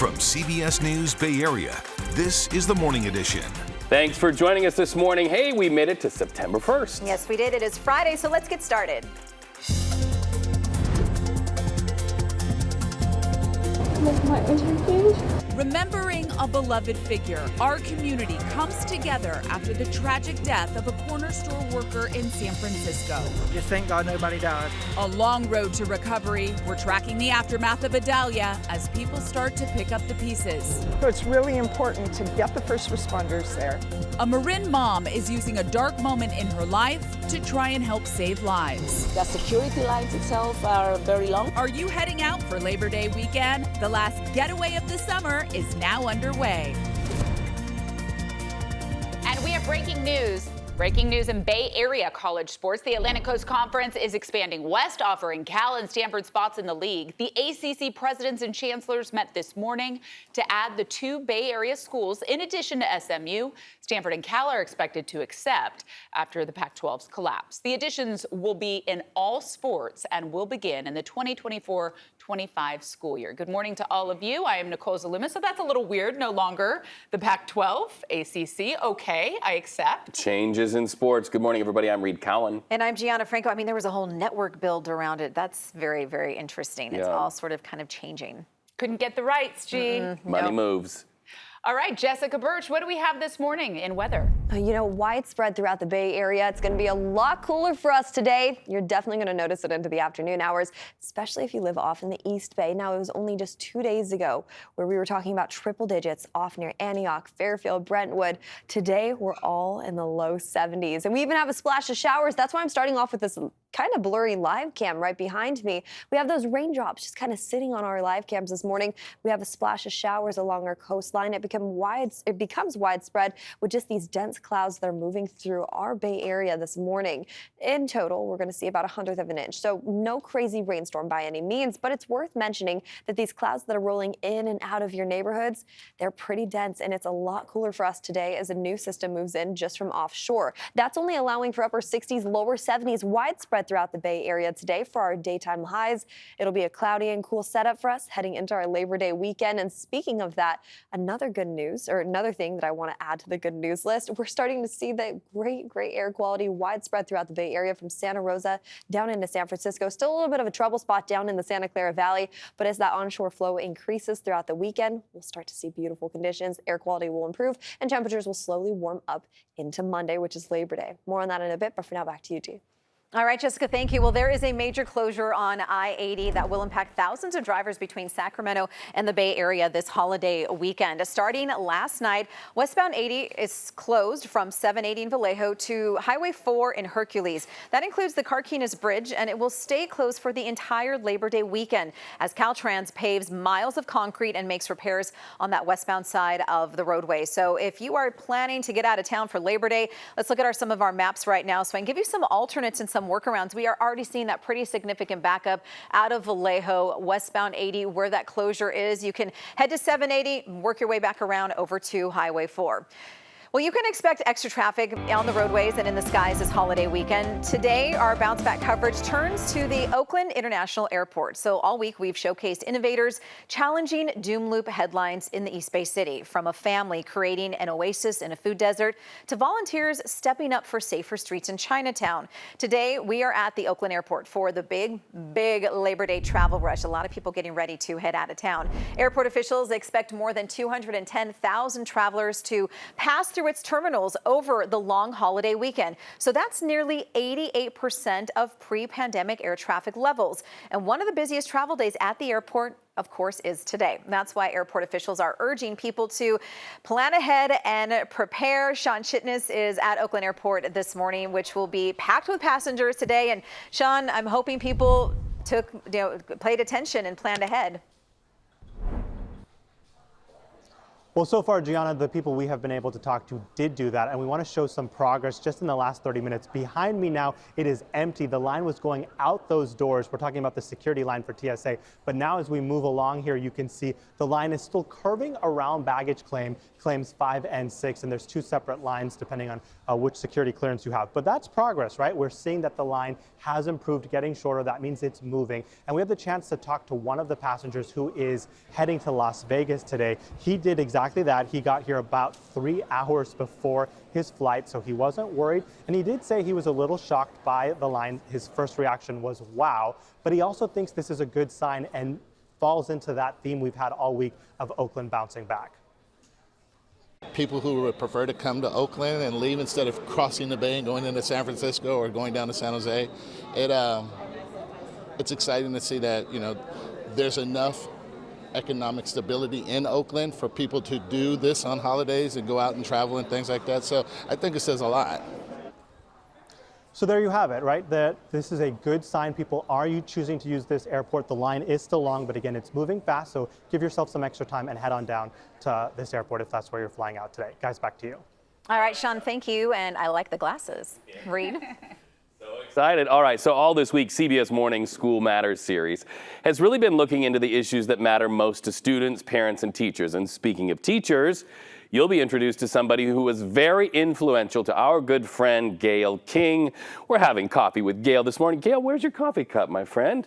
From CBS News Bay Area, this is the Morning Edition. Thanks for joining us this morning. Hey, we made it to September 1st. Yes, we did. It is Friday, so let's get started. My interview. Remembering a beloved figure, our community comes together after the tragic death of a corner store worker in San Francisco. Just thank God nobody died. A long road to recovery. We're tracking the aftermath of Adalia as people start to pick up the pieces. So it's really important to get the first responders there. A Marin mom is using a dark moment in her life to try and help save lives. The security lines itself are very long. Are you heading out for Labor Day weekend? The last getaway of the summer is now underway. And we have breaking news. Breaking news in Bay Area college sports. The Atlantic Coast Conference is expanding west, offering Cal and Stanford spots in the league. The ACC presidents and chancellors met this morning to add the two Bay Area schools in addition to SMU. Stanford and Cal are expected to accept after the Pac-12's collapse. The additions will be in all sports and will begin in the 2024-25 school year. Good morning to all of you. I am Nicole Zaluma. So that's a little weird. No longer the Pac-12, ACC. Okay, I accept. Changes in sports. Good morning, everybody. I'm Reed Cowan. And I'm Gianna Franco. I mean, there was a whole network built around it. That's very, very interesting. It's all sort of kind of changing. Couldn't get the rights, G. Money moves. All right, Jessica Birch, what do we have this morning in weather? Widespread throughout the Bay Area. It's going to be a lot cooler for us today. You're definitely going to notice it into the afternoon hours, especially if you live off in the East Bay. Now, it was only just 2 days ago where we were talking about triple digits off near Antioch, Fairfield, Brentwood. Today, we're all in the low 70s. And we even have a splash of showers. That's why I'm starting off with this kind of blurry live cam right behind me. We have those raindrops just kind of sitting on our live cams this morning. We have a splash of showers along our coastline. It becomes widespread with just these dense clouds that are moving through our Bay Area this morning. In total, we're going to see about 1/100 of an inch. So no crazy rainstorm by any means, but it's worth mentioning that these clouds that are rolling in and out of your neighborhoods, they're pretty dense, and it's a lot cooler for us today as a new system moves in just from offshore. That's only allowing for upper 60s, lower 70s widespread throughout the Bay Area today for our daytime highs. It'll be a cloudy and cool setup for us heading into our Labor Day weekend. And speaking of that, another thing that I want to add to the good news list, we're starting to see the great air quality widespread throughout the Bay Area from Santa Rosa down into San Francisco. Still a little bit of a trouble spot down in the Santa Clara Valley, but as that onshore flow increases throughout the weekend, we'll start to see beautiful conditions. Air quality will improve and temperatures will slowly warm up into Monday, which is Labor Day. More on that in a bit, but for now, back to you, G. All right, Jessica, thank you. Well, there is a major closure on I-80 that will impact thousands of drivers between Sacramento and the Bay Area this holiday weekend. Starting last night, westbound 80 is closed from 780 in Vallejo to Highway 4 in Hercules. That includes the Carquinez Bridge, and it will stay closed for the entire Labor Day weekend as Caltrans paves miles of concrete and makes repairs on that westbound side of the roadway. So if you are planning to get out of town for Labor Day, let's look at some of our maps right now so I can give you some alternates and some workarounds. We are already seeing that pretty significant backup out of Vallejo, westbound 80, where that closure is. You can head to 780, work your way back around over to Highway 4. Well, you can expect extra traffic on the roadways and in the skies this holiday weekend. Today, our bounce back coverage turns to the Oakland International Airport. So all week, we've showcased innovators challenging doom loop headlines in the East Bay City, from a family creating an oasis in a food desert to volunteers stepping up for safer streets in Chinatown. Today, we are at the Oakland Airport for the big Labor Day travel rush. A lot of people getting ready to head out of town. Airport officials expect more than 210,000 travelers to pass through its terminals over the long holiday weekend. So that's nearly 88% of pre-pandemic air traffic levels. And one of the busiest travel days at the airport, of course, is today. That's why airport officials are urging people to plan ahead and prepare. Sean Chitness is at Oakland Airport this morning, which will be packed with passengers today. And Sean, I'm hoping people paid attention and planned ahead. Well, so far, Gianna, the people we have been able to talk to did do that, and we want to show some progress just in the last 30 minutes. Behind me now, it is empty. The line was going out those doors. We're talking about the security line for TSA, but now as we move along here, you can see the line is still curving around baggage claims 5 and 6, and there's 2 separate lines depending on which security clearance you have. But that's progress, right? We're seeing that the line has improved, getting shorter. That means it's moving. And we have the chance to talk to one of the passengers who is heading to Las Vegas today. He did exactly that. He got here about 3 hours before his flight, so he wasn't worried. And he did say he was a little shocked by the line. His first reaction was wow, but he also thinks this is a good sign and falls into that theme we've had all week of Oakland bouncing back. People who would prefer to come to Oakland and leave instead of crossing the bay and going into San Francisco or going down to San Jose, it's exciting to see that, you know, there's enough economic stability in Oakland for people to do this on holidays and go out and travel and things like that. So I think it says a lot. So there you have it, right? That this is a good sign. People are choosing to use this airport. The line is still long, but again, it's moving fast. So give yourself some extra time and head on down to this airport if that's where you're flying out today. Guys, back to you. All right, Sean, thank you. And I like the glasses. Reed? Excited. All right, so all this week, CBS Morning's School Matters series has really been looking into the issues that matter most to students, parents, and teachers. And speaking of teachers, you'll be introduced to somebody who was very influential to our good friend, Gail King. We're having coffee with Gail this morning. Gail, where's your coffee cup, my friend?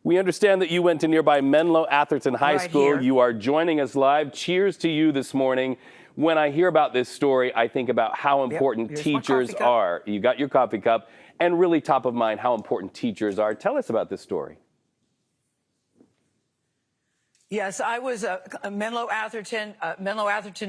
We understand that you went to nearby Menlo Atherton High School. Here. You are joining us live. Cheers to you this morning. When I hear about this story, I think about how important teachers are. You got your coffee cup. And really top of mind, how important teachers are. Tell us about this story. Yes, I was a Menlo Atherton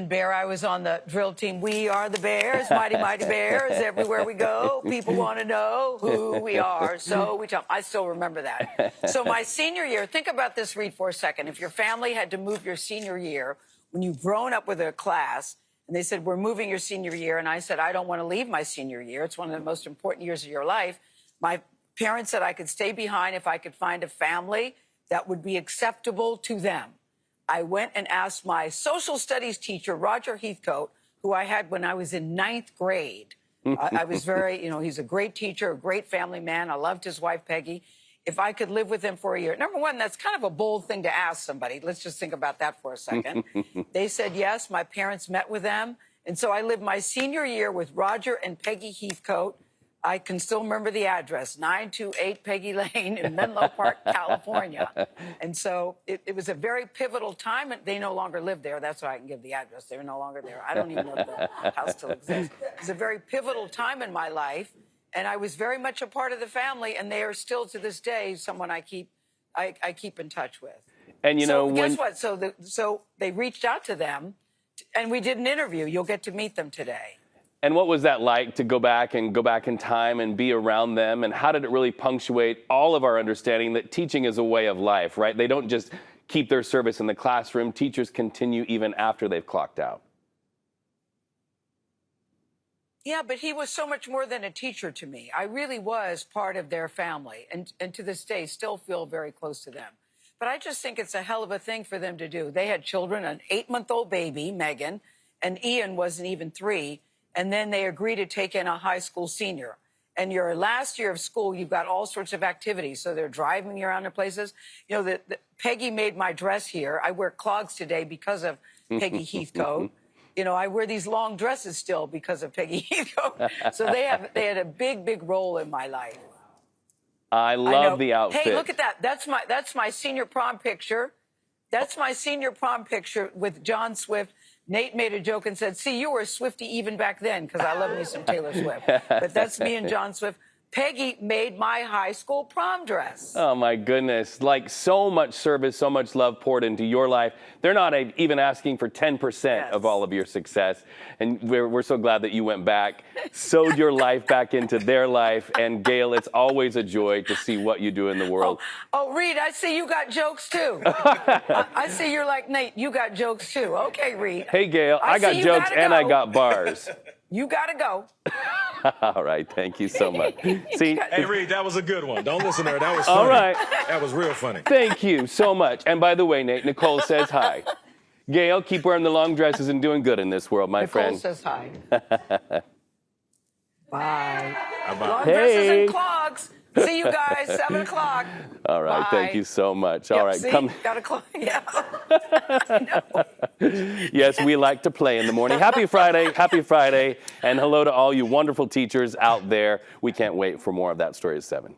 Bear. I was on the drill team. We are the Bears, mighty, mighty Bears. Everywhere we go, people want to know who we are. So we tell them. I still remember that. So my senior year, think about this, Reed, for a second. If your family had to move your senior year, when you've grown up with a class, and they said, we're moving your senior year. And I said, I don't want to leave my senior year. It's one of the most important years of your life. My parents said I could stay behind if I could find a family that would be acceptable to them. I went and asked my social studies teacher, Roger Heathcote, who I had when I was in 9th grade. I was very, you know, he's a great teacher, a great family man. I loved his wife, Peggy. If I could live with him for a year. Number one, that's kind of a bold thing to ask somebody. Let's just think about that for a second. They said yes. My parents met with them. And so I lived my senior year with Roger and Peggy Heathcote. I can still remember the address, 928 Peggy Lane in Menlo Park, California. And so it was a very pivotal time. And they no longer live there. That's why I can give the address. They're no longer there. I don't even know if the house still exists. It was a very pivotal time in my life. And I was very much a part of the family, and they are still to this day someone I keep in touch with. And you know, guess what? So they reached out to them, and we did an interview. You'll get to meet them today. And what was that like to go back in time and be around them? And how did it really punctuate all of our understanding that teaching is a way of life, right? They don't just keep their service in the classroom. Teachers continue even after they've clocked out. Yeah, but he was so much more than a teacher to me. I really was part of their family, and to this day still feel very close to them. But I just think it's a hell of a thing for them to do. They had children, an 8-month-old baby, Megan, and Ian wasn't even 3, and then they agreed to take in a high school senior. And your last year of school, you've got all sorts of activities. So they're driving you around to places. You know, Peggy made my dress here. I wear clogs today because of Peggy Heathcote. You know, I wear these long dresses still because of Peggy Heathcote. So they had a big, big role in my life. I love the outfit. Hey, look at that. That's my senior prom picture. That's my senior prom picture with John Swift. Nate made a joke and said, see, you were a Swiftie even back then, because I love me some Taylor Swift. But that's me and John Swift. Peggy made my high school prom dress. Oh, my goodness. Like, so much service, so much love poured into your life. They're not even asking for 10% of all of your success. And we're so glad that you went back, sewed your life back into their life. And, Gail, it's always a joy to see what you do in the world. Oh, Reed, I see you got jokes, too. I see you're like, Nate, you got jokes, too. Okay, Reed. Hey, Gail, I got jokes and I got bars. You got to go. All right, thank you so much. See, hey, Reed, that was a good one. Don't listen to her. That was funny. All right. That was real funny. Thank you so much. And by the way, Nate, Nicole says hi. Gail, keep wearing the long dresses and doing good in this world, my Nicole friend. says hi. Bye. Long Hey. dresses and clogs. See you guys, 7 o'clock. All right, Bye. thank you so much. Yep, All right, see? come. Got a clog. Yeah. Yes, we like to play in the morning. Happy Friday, and hello to all you wonderful teachers out there. We can't wait for more of that story at 7.